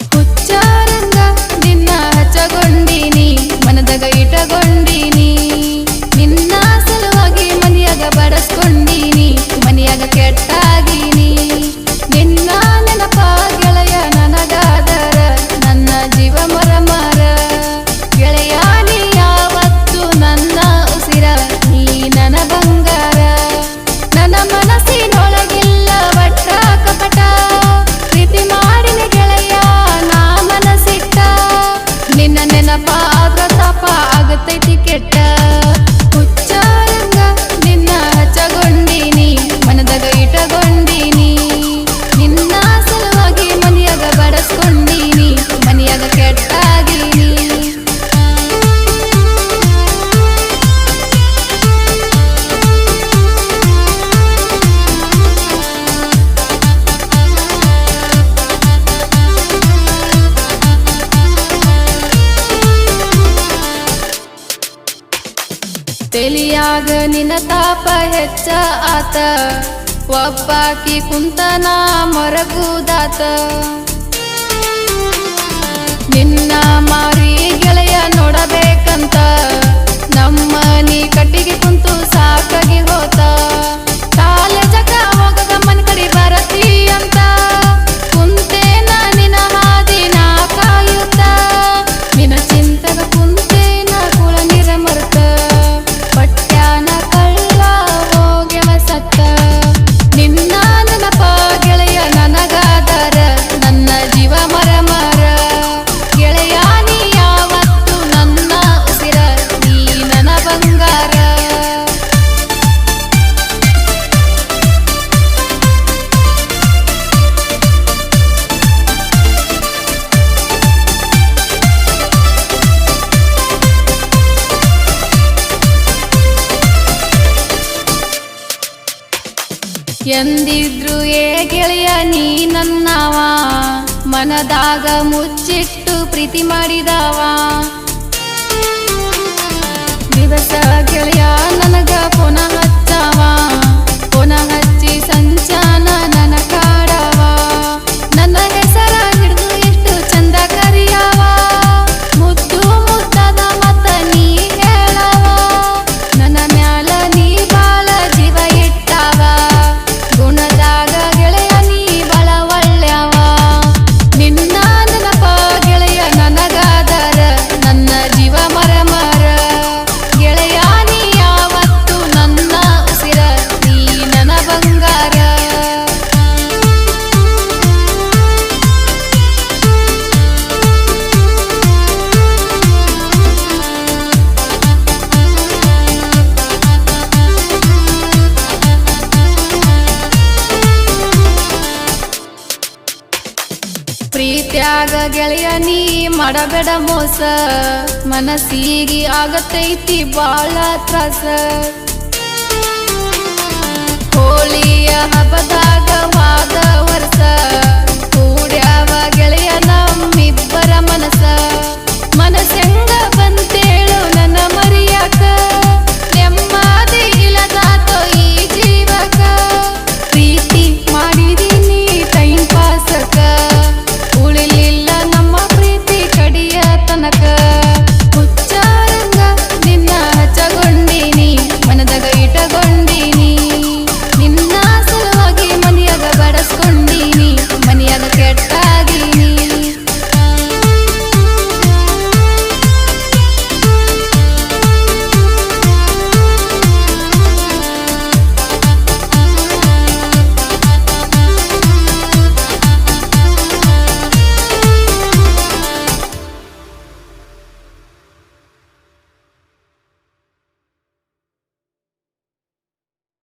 ಹುಚ್ಚಾರಂಗ ನಿನ್ನ ಹಚ್ಚಗೊಂಡಿನಿ ಮನದಾಗ ಇಟ್ಟಗೊಂಡಿನಿ ನಿನ್ನ ಸಲುವಾಗಿ ಮನಿಯಾಗ ಬಡಸ್ಕೊಂಡಿನಿ ಮನಿಯಾಗ ಕೆಟ್ಟಾಗಿನಿ ನಿನ್ನ ನೆನಪ ಗೆಳೆಯ ನನಗಾದರ ನನ್ನ ಜೀವ ಮರ ಗೆಳೆಯ ನೀ ಯಾವತ್ತು ನನ್ನ ಉಸಿರ ನೀ ನನ್ನ ಬಂಗಾರ ನನ್ನ ಮನಸ್ಸಿನೊಳಗಿಲ್ಲ ಒಟ್ಟ ಕಪಟ ಪ್ರೀತಿ ಮಾಡಿನ ಗೆಳೆಯ ನಾ ಮನಸ್ಸಿಟ್ಟ ನಿನ್ನ ನೆನಪ ಆದ್ರ ತಾಪ ಆಗತೈತಿ ಕೆಟ್ಟ ಹುಚ್ಚಾರಂಗ ನಿನ್ನ ಹಚ್ಚಗೊಂಡಿನಿ ಮನದಾಗ ಇಟ್ಟಗೊಂಡಿನಿ ನಿನ್ನ ಸಲುವಾಗಿ ಮನಿಯಾಗ ಬಡಸ್ಕೊಂಡಿನಿ ಮನಿಯಾಗ ಕೆಟ್ಟಾಗಿನಿ ತೆಲಿಯಾಗ ನಿನ್ನ ತಾಪ ಹೆಚ್ಚ ಆತ ಒಬ್ಬಾಕಿ ಕುಂತನ ಮರಗುದಾತ ನಿನ್ನ ಮಾರಿ ಗೆಳೆಯ ನೋಡಬೇಕಂತ ನಮ್ಮ ನೀ ಕಟ್ಟಿಗೆ ಕುಂತು ಸಾಕಾಗಿ ಹೋತ ಕಾಲೇಜಕ ಹೋಗದ ಮನ್ ಕಡೆ ಬರತಿ ಅಂತ ಕುಂತೇನ ನಿನ್ನ ಹಾದಿ ನಾ ಕಾಯುತ್ತ ನಿನ್ನ ಚಿಂತಗ ಕುಂತೇನ ಕುಳ ನೀರ ಮರ್ತ ಪಟ್ಯಾನ ಕಳ್ಳ ಹೋಗ್ಯವ ಸತ್ತ ನಿನ್ನ ನೆನಪ ಗೆಳೆಯ ನನಗಾದರ ನನ್ನ ಜೀವ ಮರ ಗೆಳೆಯ ನೀ ಯಾವತ್ತು ನನ್ನ ಉಸಿರ ನೀ ನನ್ನ ಬಂಗಾರ ಎಂದಿದ್ರು ಏ ಗೆಳೆಯ ನೀ ನನ್ನವ ಮನದಾಗ ಮುಚ್ಚಿಟ್ಟು ಪ್ರೀತಿ ಮಾಡಿದವ ದಿವಸ ಗೆಳೆಯ ನನಗ ಪುನಃ ಹಚ್ಚವ ಪುನಃ ಹಚ್ಚಿ ಸಂಚಾನ ನನ್ನ ಕಾಡವ ನನ್ನ ಹೆಸರ ಹಿಡಿದು ಎಷ್ಟು ಚಂದ ಕರಿಯವ ಮುದ್ದು ಮುದ್ದದ ಮತ್ತ ನೀ ಹೇಳವ ನನ್ನ ಮ್ಯಾಲ ನೀ ಬಾಳ ಜೀವ ಇಟ್ಟವ ಗುಣದಾಗ ಗೆಳೆಯ ನೀ ಬಳ ಒಳ್ಳೆವ ನಿನ್ನ ನೆನಪ ಗೆಳೆಯ ನನಗಾದರ ನನ್ನ ಜೀವ ಮರ ಗೆಳೆಯ ನೀ ಯಾವತ್ತು ನನ್ನ ಉಸಿರ ನೀ ನನ್ನ ಬಂಗಾರ ಪ್ರೀತ್ಯಾಗ ಗೆಳೆಯ ನೀ ಮಾಡಬೇಡ ಮೋಸ ಮನಸ್ಸಿಗೆ ಆಗತೈತಿ ಬಾಳ ತ್ರಾಸ ಹೋಳಿಯ ಹಬ್ಬದ